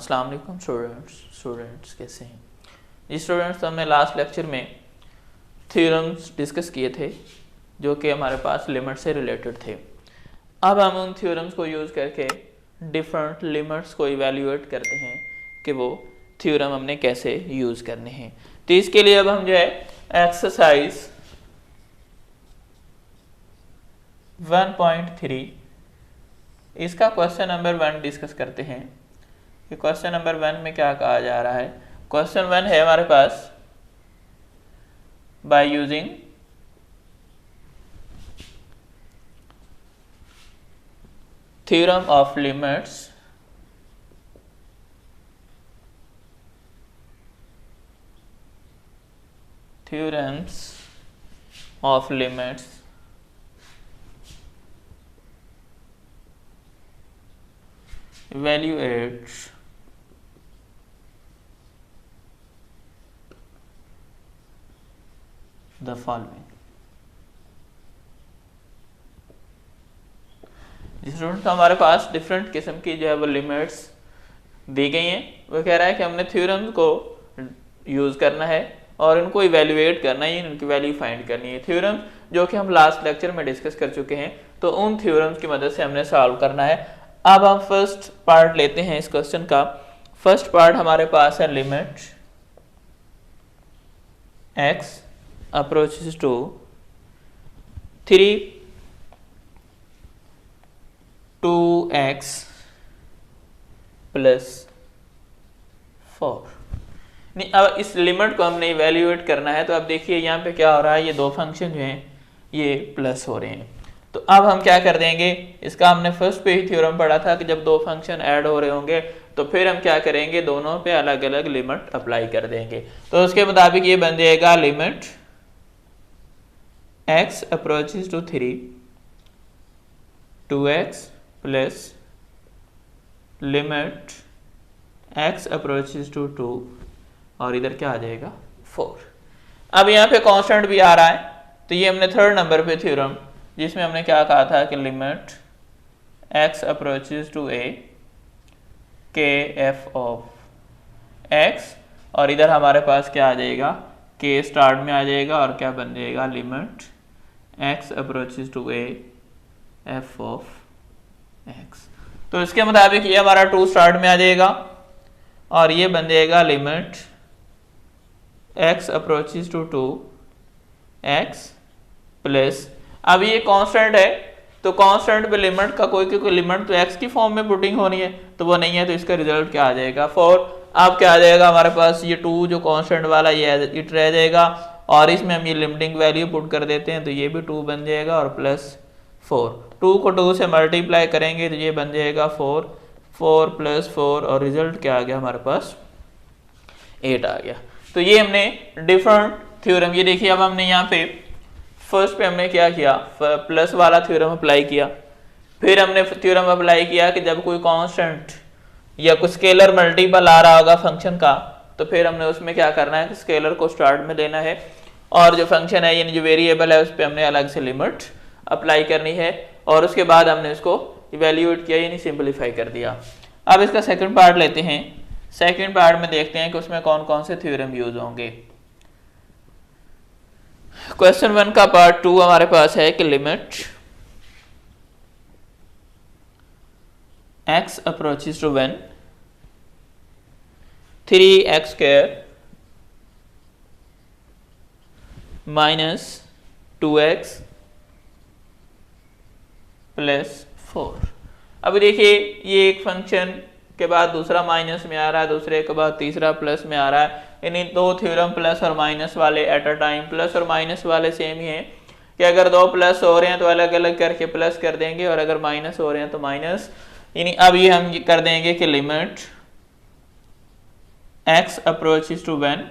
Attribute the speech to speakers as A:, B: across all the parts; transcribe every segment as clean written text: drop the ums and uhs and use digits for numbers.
A: अस्सलाम वालेकुम स्टूडेंट्स कैसे हैं जी स्टूडेंट्स। तो हमने लास्ट लेक्चर में थ्योरम्स डिस्कस किए थे जो कि हमारे पास लिमिट से रिलेटेड थे। अब हम उन थ्योरम्स को यूज़ करके डिफरेंट लिमिट्स को इवेल्युएट करते हैं कि वो थ्योरम हमने कैसे यूज़ करने हैं। तो इसके लिए अब हम जो है एक्सरसाइज 1.3 इसका क्वेश्चन नंबर 1 डिस्कस करते हैं कि क्वेश्चन नंबर 1 में क्या कहा जा रहा है। क्वेश्चन 1 है हमारे पास by using theorem of limits theorems of limits evaluates the following। Student तो हमारे पास डिफरेंट किस्म की जो है वो लिमिट्स दी गई हैं। वो कह रहा है कि हमने थ्योरम्स को यूज़ करना है और इनको इवेल्युएट करना है, इनकी वैल्यू फाइंड करनी है। थ्योरम्स जो कि हम लास्ट लेक्चर में डिस्कस कर चुके हैं, तो उन थ्योरम्स की मदद से हमने सॉल्व करना है। अब हम फर्स्ट पार्ट लेते हैं इस क्वेश्चन का। फर्स्ट पार्ट हमारे पास है limit x approaches to 3 2x plus 4। नहीं, अब इस लिमिट को हमने इवेल्युएट करना है। तो अब देखिए यहाँ पे क्या हो रहा है, ये दो फंक्शन जो हैं ये प्लस हो रहे हैं। तो अब हम क्या कर देंगे, इसका हमने फर्स्ट पे ही थ्योरम पढ़ा था कि जब दो फंक्शन ऐड हो रहे होंगे तो फिर हम क्या करेंगे, दोनों पे अलग अलग लिमिट अप्लाई कर देंगे। तो उसके मुताबिक ये बन जाएगा limit x approaches to 3 2x plus limit x approaches to 2 और इधर क्या आ जाएगा 4। अब यहाँ पे कांस्टेंट भी आ रहा है, तो ये हमने थर्ड नंबर पे थ्योरम जिसमें हमने क्या कहा था कि limit x approaches to a k f of x और इधर हमारे पास क्या आ जाएगा, k स्टार्ट में आ जाएगा और क्या बन जाएगा limit x approaches to a f of x। तो इसके मुताबिक ये हमारा 2 स्टार्ट में आ जाएगा और ये बन जाएगा limit x approaches to 2x plus, अब ये कांस्टेंट है तो कांस्टेंट पे लिमिट का कोई लिमिट तो x की फॉर्म में पुटिंग होनी है, तो वो नहीं है, तो इसका रिजल्ट क्या आ जाएगा 4। अब क्या आ जाएगा हमारे पास, ये 2 जो कांस्टेंट वाला ये इट रह जाएगा और इसमें हम ये लिमिटिंग वैल्यू पुट कर देते हैं, तो ये भी 2 बन जाएगा और प्लस 4। 2 को 2 से मल्टीप्लाई करेंगे तो ये बन जाएगा 4 4 प्लस 4 और रिजल्ट क्या आ गया हमारे पास 8 आ गया। तो ये हमने डिफरेंट थ्योरम, ये देखिए अब हमने यहाँ पे फर्स्ट पे हमने क्या किया, प्लस वाला थ्योरम अप्लाई किया। फिर हमने थ्योरम अप्लाई किया कि जब कोई कांस्टेंट या कोई स्केलर मल्टीपल आ रहा होगा फंक्शन का, तो फिर हमने उसमें क्या करना है कि स्केलर को स्टार्ट में लेना है और जो फंक्शन है यानी जो वेरिएबल है उस पर हमने अलग से लिमिट अप्लाई करनी है और उसके बाद हमने उसको इवेल्युएट किया यानी सिंपलीफाई कर दिया। अब इसका सेकंड पार्ट लेते हैं। सेकंड पार्ट में देखते हैं कि उसमें कौन कौन से थ्योरम यूज होंगे। क्वेश्चन 1 का पार्ट 2 हमारे पास है कि limit x approaches to 1 3x square minus 2x plus 4। अब देखिए ये एक फंक्शन के बाद दूसरा माइनस में आ रहा है, दूसरे के बाद तीसरा प्लस में आ रहा है, यानी दो थ्योरम प्लस और माइनस वाले एट अ टाइम। प्लस और माइनस वाले सेम ही हैं कि अगर दो प्लस हो रहे हैं तो अलग अलग करके प्लस कर देंगे और अगर माइनस हो रहे हैं तो माइनस। यानी अब ये हम कर देंगे कि limit x approaches to 1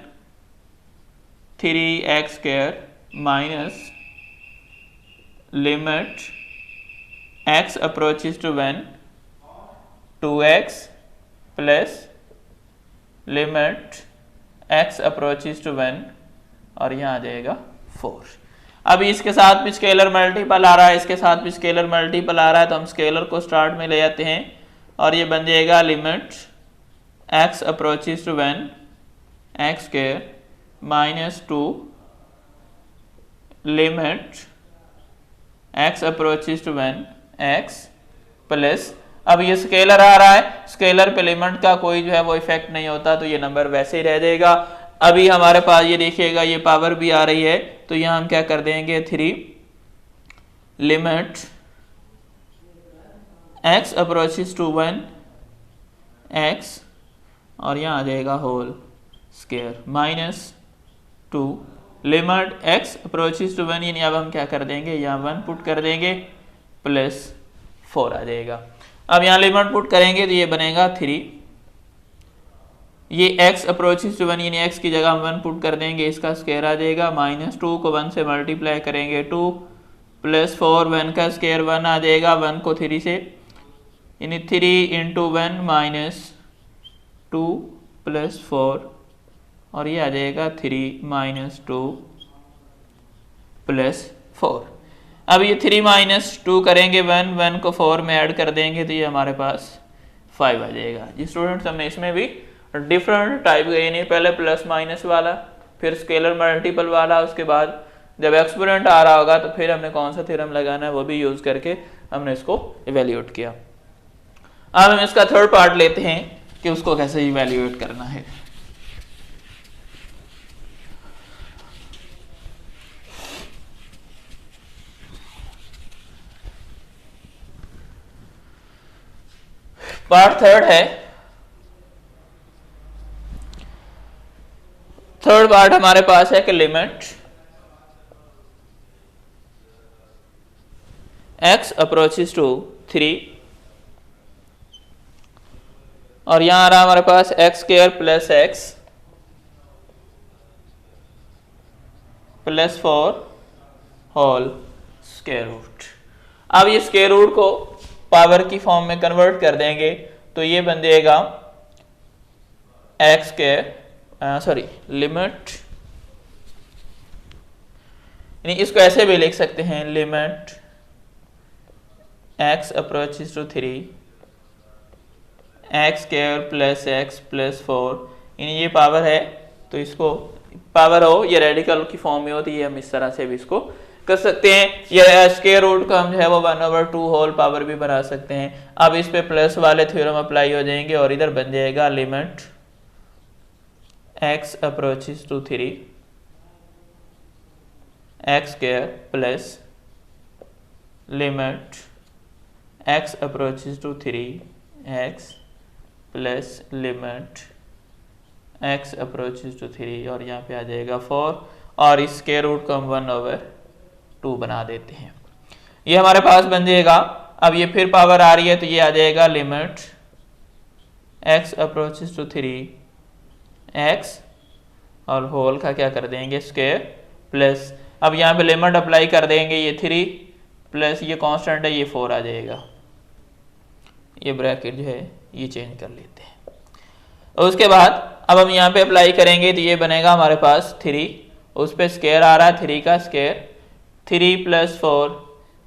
A: 3x square minus limit x approaches to 1 2x plus limit x approaches to 1 और यहाँ आ जाएगा 4। अब इसके साथ भी स्केलर मल्टीपल आ रहा है, इसके साथ भी स्केलर मल्टीपल आ रहा है, तो हम स्केलर को स्टार्ट में ले जाते हैं और ये बन जाएगा limit x approaches to 1 x square minus 2 limit x approaches to 1 x plus, अब ये स्केलर आ रहा है, स्केलर पे लिमिट का कोई जो है वो इफेक्ट नहीं होता, तो ये नंबर वैसे ही रह जाएगा। अभी हमारे पास ये देखिएगा ये पावर भी आ रही है, तो यहाँ हम क्या कर देंगे 3 limit x approaches to 1 x और यहाँ आ जाएगा whole square minus 2 limit x approaches to 1, यानी अब हम क्या कर देंगे यहाँ 1 पुट कर देंगे प्लस 4 आ जाएगा। अब यहाँ लिमिट पुट करेंगे तो ये बनेगा 3, ये x अप्रोचेस टू 1 यानी x की जगह हम 1 पुट कर देंगे, इसका स्केयर आ जाएगा माइनस 2 को 1 से मल्टीप्लाई करेंगे 2 प्लस 4 1 का स्केयर 1 आ जाएगा, 1 को 3 से यानी 3 इंटू 1 माइनस 2 प्लस 4 और ये आ जाएगा 3 माइनस 2 प्लस 4। अब ये 3 माइनस 2 करेंगे 1 को 4 में ऐड कर देंगे तो ये हमारे पास 5 आ जाएगा। जी स्टूडेंट्स, हमने इसमें भी डिफरेंट टाइप का, यानी पहले प्लस माइनस वाला, फिर स्केलर मल्टीपल वाला, उसके बाद जब एक्सपोनेंट आ रहा होगा तो फिर हमने कौन सा थ्योरम लगाना है वो भी यूज करके हमने इसको इवेल्युएट किया। अब हम इसका थर्ड पार्ट लेते हैं कि उसको कैसे इवेल्युएट करना है। पार्ट थर्ड है, थर्ड पार्ट हमारे पास है कि लिमिट x अप्रोचेस टू 3 और यहां आ रहा हमारे पास x square plus x plus 4 whole square root. अब ये स्क्वायर रूट को पावर की फॉर्म में कन्वर्ट कर देंगे तो ये बन जाएगा x स्क्वायर लिमिट, यानी इसको ऐसे भी लिख सकते हैं limit x approaches to 3 x square plus x plus 4, यानी ये पावर है तो इसको पावर हो ये रेडिकल की फॉर्म में होती है, हम इस तरह से भी इसको कर सकते हैं। या स्क्वायर रूट को हम जो है वो 1/2 होल पावर भी बना सकते हैं। अब इस पे प्लस वाले थ्योरम अप्लाई हो जाएंगे और इधर बन जाएगा limit x approaches to 3 x square plus limit x approaches to 3 x plus limit x approaches to 3 और यहाँ पे आ जाएगा 4 और इस स्क्वायर रूट को हम 1/2 बना देते हैं। ये हमारे पास बन जाएगा। अब ये फिर पावर आ रही है तो ये आ जाएगा limit x approaches to 3 x और होल का क्या कर देंगे स्क्वायर प्लस, अब यहाँ पे लिमिट अप्लाई कर देंगे, ये 3 प्लस ये कांस्टेंट है ये 4 आ जाएगा, ये ब्रैकेट जो है ये चेंज कर लेते हैं। और उसके बाद अब हम यहाँ पे अप्लाई करेंगे तो ये बनेगा हमारे पास 3, उस पर स्क्वायर आ रहा है 3 का स्क्वायर, 3 प्लस 4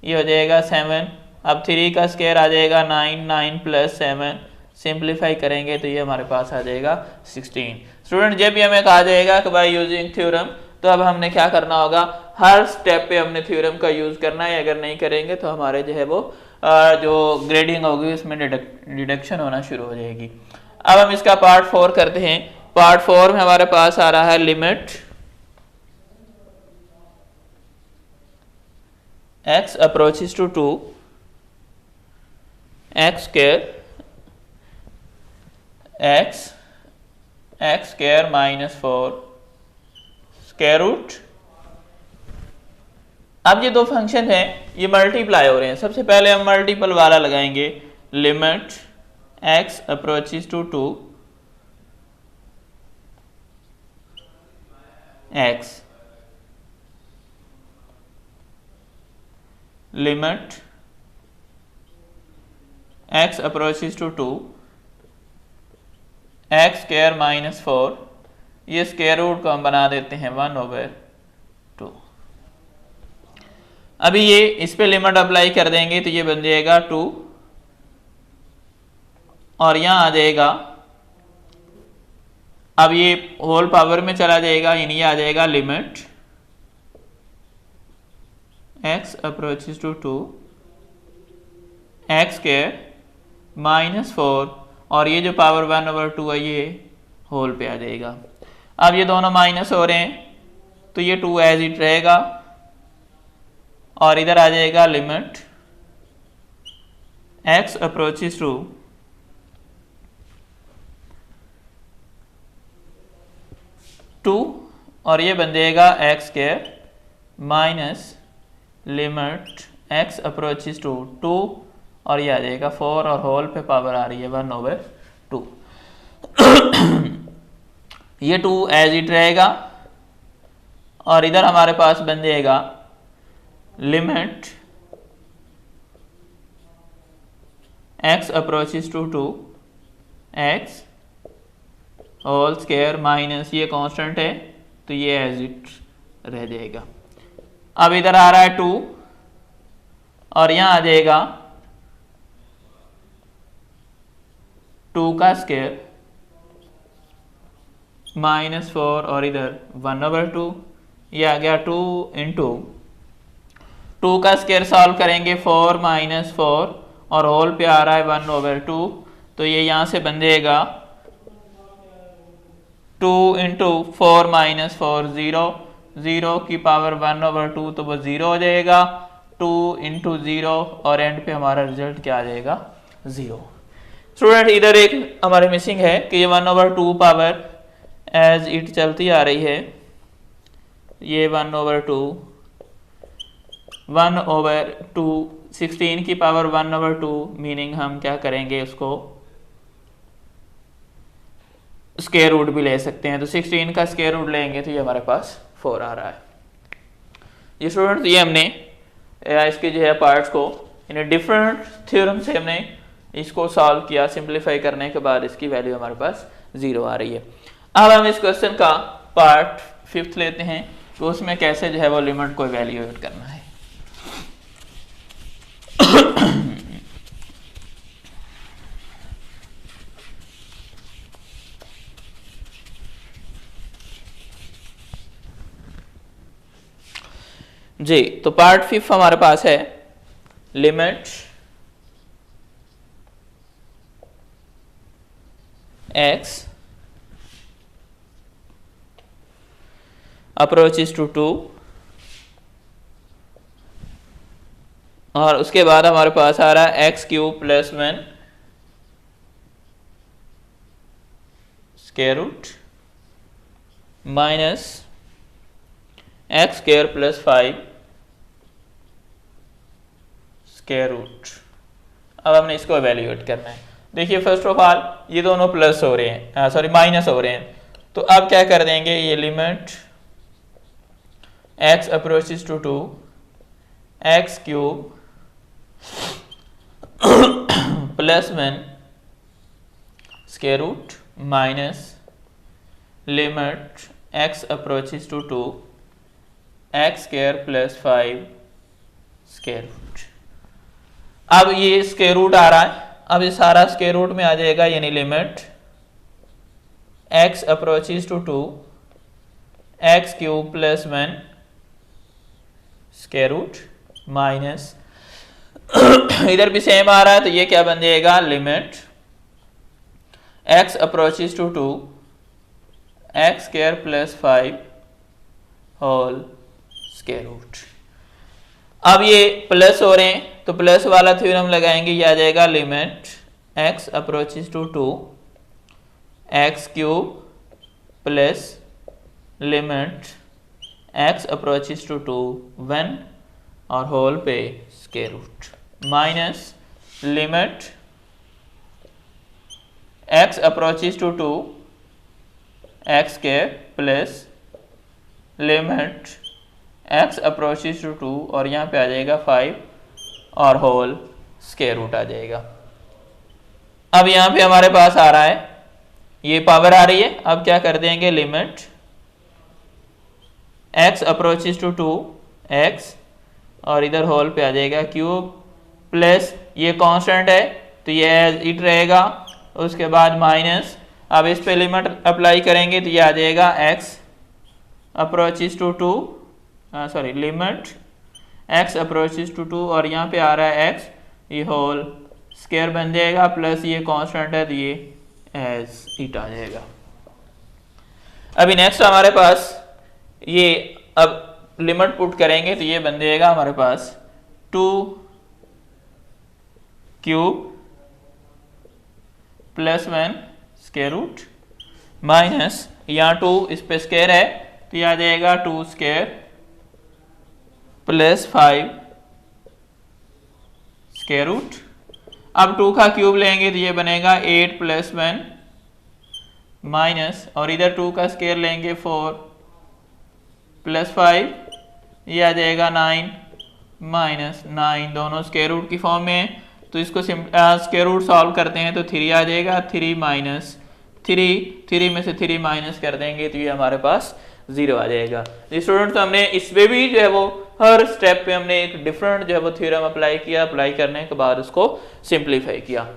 A: ये हो जाएगा 7, अब 3 का स्क्वायर आ जाएगा 9, 9 प्लस 7 सिंप्लीफाई करेंगे तो ये हमारे पास आ जाएगा 16। स्टूडेंट जब भी हमें कहा जाएगा कि बाय यूजिंग थ्योरम तो अब हमने क्या करना होगा, हर स्टेप पे हमने थ्योरम का यूज करना है, अगर नहीं करेंगे तो हमारे जो है वो जो ग्रेडिंग होगी उसमें डिडक्शन होना शुरू हो जाएगी। अब हम इसका पार्ट 4 करते हैं। पार्ट 4 में हमारे पास आ रहा है limit x approaches to 2 x square minus 4 square root. अब ये दो फंक्शन हैं ये मल्टीप्लाई हो रहे हैं, सबसे पहले हम मल्टीपल वाला लगाएंगे, limit x approaches to 2 x limit x approaches to 2 x square minus 4, ये स्क्वायर रूट को हम बना देते हैं 1/2। अभी ये इस पे लिमिट अप्लाई कर देंगे तो ये बन जाएगा 2 और यहाँ आ जाएगा अब ये होल पावर में चला जाएगा, यानी ये आ जाएगा limit x approaches to 2 x square -4 और ये जो पावर 1/2 है ये होल पे आ जाएगा। अब ये दोनों माइनस हो रहे हैं तो ये 2 एज इट रहेगा और इधर आ जाएगा लिमिट x अप्रोचेस टू 2 और ये बन जाएगा x square minus limit x approaches to 2 और ये आ जाएगा 4 और होल पे पावर आ रही है 1/2। ये 2 एज इट रहेगा और इधर हमारे पास बन जाएगा limit x approaches to 2 x whole square minus ये कांस्टेंट है तो ये एज इट रह जाएगा। अब इधर आ रहा है 2 और यहाँ आ जाएगा 2 का स्क्वायर -4 और इधर 1/2 ये आ गया 2 इंटू 2 का स्क्वायर सॉल्व करेंगे 4 - 4 और होल पे आ रहा है 1/2 तो ये यहाँ से बन जाएगा 2 इंटू 4 - 4 0 की पावर 1/2 तो वो 0 हो जाएगा। 2 इंटू 0 और एंड पे हमारा रिजल्ट क्या आ जाएगा 0। स्टूडेंट इधर एक हमारे मिसिंग है कि ये 1/2 पावर एज इट चलती आ रही है, ये 1/2 16 की पावर 1/2 मीनिंग हम क्या करेंगे उसको स्क्वायर रूट भी ले सकते हैं, तो 16 का स्क्वायर रूट लेंगे तो ये हमारे पास 4 आ रहा है। ये स्टूडेंट ये हमने इसके जो है पार्ट्स को इन डिफरेंट थ्योरम से हमने इसको सॉल्व किया, सिंप्लीफाई करने के बाद इसकी वैल्यू हमारे पास 0 आ रही है। अब हम इस क्वेश्चन का पार्ट 5 लेते हैं तो उसमें कैसे जो है वो लिमिट को इवैल्यूएट करना है। जी तो पार्ट 5 हमारे पास है लिमिट x अप्रोचेस टू 2 और उसके बाद हमारे पास आ रहा है x³ + 1 square root minus x² + 5 square root. अब हमने इसको इवैल्यूएट करना है। देखिए फर्स्ट ऑफ ऑल ये दोनों प्लस हो रहे हैं, सॉरी माइनस हो रहे हैं, तो अब क्या कर देंगे, ये limit x approaches to 2 x³ + 1 square root minus limit x approaches to 2 x² + 5 square root. अब ये स्क्वायर रूट आ रहा है, अब ये सारा स्क्वायर रूट में आ जाएगा, यानी limit x approaches to 2 x³ + 1 square root minus इधर भी सेम आ रहा है तो ये क्या बन जाएगा, limit x approaches to 2 x² + 5 whole square root. अब ये प्लस हो रहे हैं तो प्लस वाला थ्योरम लगाएंगे, ये आ जाएगा limit x approaches to 2 x³ + limit x approaches to 2 1 और होल पे square root minus limit x approaches to 2 x² + limit x approaches to 2 और यहाँ पे आ जाएगा 5 और होल स्क्वायर रूट आ जाएगा। अब यहाँ पे हमारे पास आ रहा है ये पावर आ रही है, अब क्या कर देंगे, limit x approaches to 2 x और इधर होल पे आ जाएगा क्यूब प्लस ये कांस्टेंट है तो ये एज इट रहेगा, उसके बाद माइनस अब इस पे लिमिट अप्लाई करेंगे तो ये आ जाएगा x approaches to 2, sorry limit x approaches to 2 और यहाँ पे आ रहा है x, ये होल स्क्वायर बन जाएगा प्लस ये कांस्टेंट है तो ये एज इट आ जाएगा। अभी नेक्स्ट हमारे पास ये अब लिमिट पुट करेंगे तो ये बन जाएगा हमारे पास 2 cube plus 1 square root minus यहाँ 2 इस पे स्क्वायर है तो ये आ जाएगा 2 स्क्वायर प्लस 5 स्क्वायर रूट। अब 2 का क्यूब लेंगे तो ये बनेगा 8 प्लस 1 माइनस और इधर 2 का स्क्वायर लेंगे 4 प्लस 5, ये आ जाएगा 9 माइनस 9, दोनों स्क्वायर रूट की फॉर्म में है तो इसको स्क्वायर रूट सॉल्व करते हैं तो 3 आ जाएगा, 3 माइनस 3 में से 3 माइनस कर देंगे तो ये हमारे पास 0 आ जाएगा। स्टूडेंट्स हमने इसमें भी जो है वो हर स्टेप पे हमने एक डिफरेंट जो है वो थ्योरम अप्लाई किया, अप्लाई करने के बाद उसको सिंप्लीफाई किया।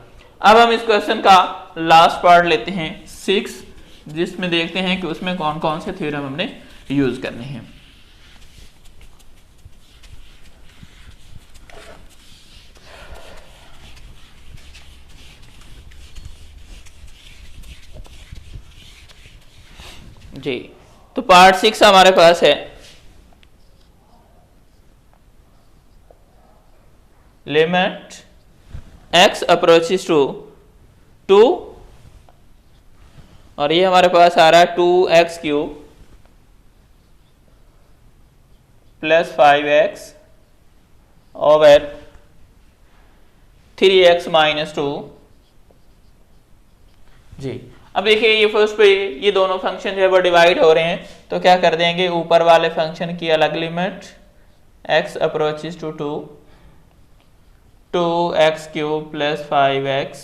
A: अब हम इस क्वेश्चन का लास्ट पार्ट लेते हैं 6, जिसमें देखते हैं कि उसमें कौन कौन से थ्योरम हमने यूज करने हैं। जी तो पार्ट 6 हमारे पास है लिमिट x अप्रोचेस टू 2 और ये हमारे पास आ रहा है 2x cube plus 5x over 3x minus 2। जी अब देखिए ये फर्स्ट पे ये दोनों फंक्शन जो है वो डिवाइड हो रहे हैं तो क्या कर देंगे, ऊपर वाले फंक्शन की अलग limit x approaches to 2x cube plus 5x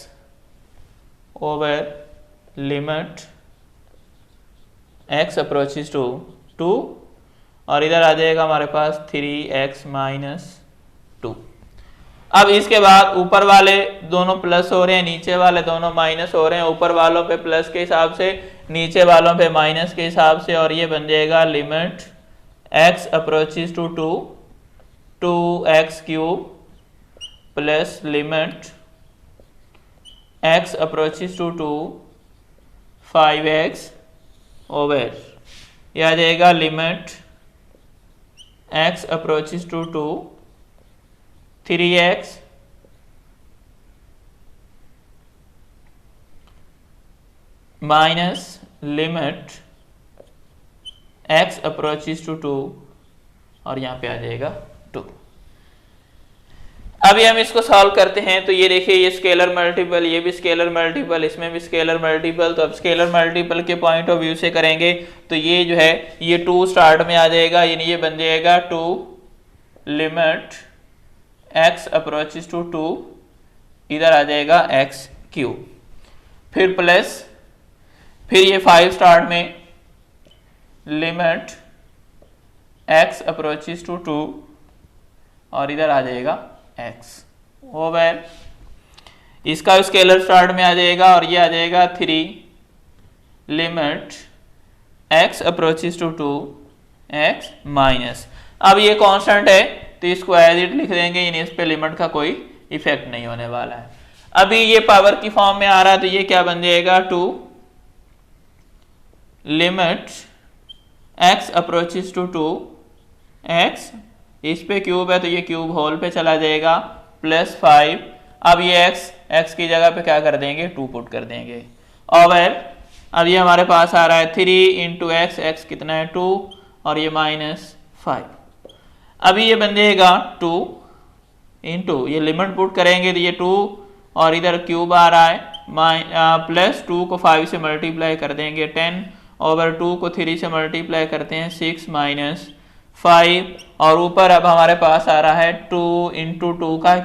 A: over limit x approaches to 2 और इधर आ जाएगा हमारे पास 3x माइनस 2। अब इसके बाद ऊपर वाले दोनों प्लस हो रहे हैं, नीचे वाले दोनों माइनस हो रहे हैं, ऊपर वालों पे प्लस के हिसाब से, नीचे वालों पे माइनस के हिसाब से और ये बन जाएगा limit x approaches to 2x cube plus limit x approaches to 5x over ये आ जाएगा limit x approaches to 3x minus limit x approaches to 2 और यहाँ पे आ जाएगा 2। अभी हम इसको सॉल्व करते हैं तो ये देखिए ये स्केलर मल्टीपल, ये भी स्केलर मल्टीपल, इसमें भी स्केलर मल्टीपल। तो अब स्केलर मल्टीपल के पॉइंट ऑफ व्यू से करेंगे तो ये जो है ये 2 स्टार्ट में आ जाएगा, यानी ये बन जाएगा 2 लिमिट x अप्रोचेस टू 2, इधर आ जाएगा x क्यूब, फिर प्लस, फिर ये 5 स्टार्ट में लिमिट x अप्रोचेस टू 2 और इधर आ जाएगा x ओवर इसका स्केलर स्टार्ट में आ जाएगा और ये आ जाएगा 3 limit x approaches to 2x minus. अब ये कांस्टेंट है तो इसको एज इट लिख देंगे, यानी इस पे लिमिट का कोई इफेक्ट नहीं होने वाला है। अभी ये पावर की फॉर्म में आ रहा है तो ये क्या बन जाएगा 2 limit x approaches to 2x, इस पे क्यूब है तो ये क्यूब होल पे चला जाएगा प्लस 5। अब ये x की जगह पे क्या कर देंगे 2 पुट कर देंगे ओवर अब ये हमारे पास आ रहा है 3 इंटू x कितना है 2 और ये माइनस 5। अभी ये बन जाएगा 2 इंटू ये लिमिट पुट करेंगे तो ये 2 और इधर क्यूब आ रहा है प्लस 2 को 5 से मल्टीप्लाई कर देंगे 10 ओवर 2 को 3 से मल्टीप्लाई करते हैं 6 माइनस 5 और ऊपर अब हमारे पास आ रहा है 2 इंटू 2 का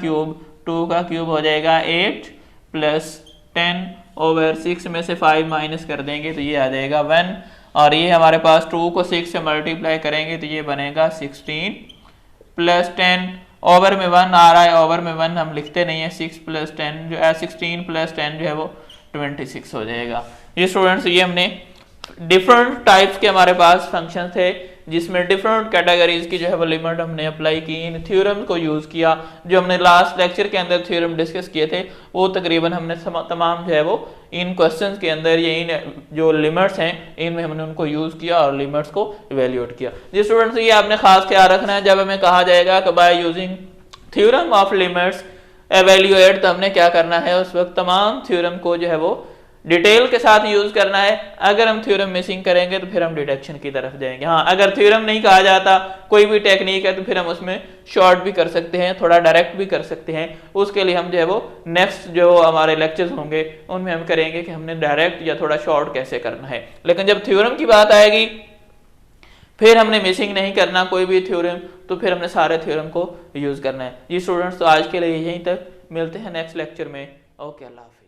A: क्यूब हो जाएगा 8 प्लस 10 ओवर 6 में से 5 माइनस कर देंगे तो ये आ जाएगा 1 और ये हमारे पास 2 को 6 से मल्टीप्लाई करेंगे तो ये बनेगा 16 प्लस 10 ओवर में 1 आ रहा है, ओवर में 1 हम लिखते नहीं है, 6 प्लस 10 जो है 16 प्लस 10 जो है वो 26 हो जाएगा। ये स्टूडेंट्स ये हमने डिफरेंट टाइप्स के हमारे पास फंक्शन थे जिसमें डिफरेंट कैटेगरीज की जो है वो लिमिट हमने अप्लाई की, इन थ्योरम को यूज किया। जो हमने लास्ट लेक्चर के अंदर थ्योरम डिस्कस किए थे वो तकरीबन हमने तमाम जो है वो इन क्वेश्चंस के अंदर ये इन जो लिमिट्स हैं इनमें हमने उनको यूज किया और लिमिट्स को इवेल्युएट किया। जी स्टूडेंट्स ये आपने खास ख्याल रखना है, जब हमें कहा जाएगा कि bye using theorem of limits evaluate, तो हमने क्या करना है उस वक्त तमाम थ्योरम को जो है वो डिटेल के साथ यूज करना है। अगर हम थ्योरम मिसिंग करेंगे तो फिर हम डिडक्शन की तरफ जाएंगे। हाँ, अगर थ्योरम नहीं कहा जाता, कोई भी टेक्निक है, तो फिर हम उसमें शॉर्ट भी कर सकते हैं, थोड़ा डायरेक्ट भी कर सकते हैं। उसके लिए हम जो है वो नेक्स्ट जो हमारे लेक्चर्स होंगे उनमें हम करेंगे कि हमने डायरेक्ट या थोड़ा शॉर्ट कैसे करना है। लेकिन जब थ्योरम की बात आएगी फिर हमने मिसिंग नहीं करना कोई भी थ्योरम, तो फिर हमने सारे थ्योरम को यूज करना है। जी स्टूडेंट्स, तो आज के लिए यहीं तक, मिलते हैं नेक्स्ट लेक्चर में। ओके, अल्लाह हाफिज़।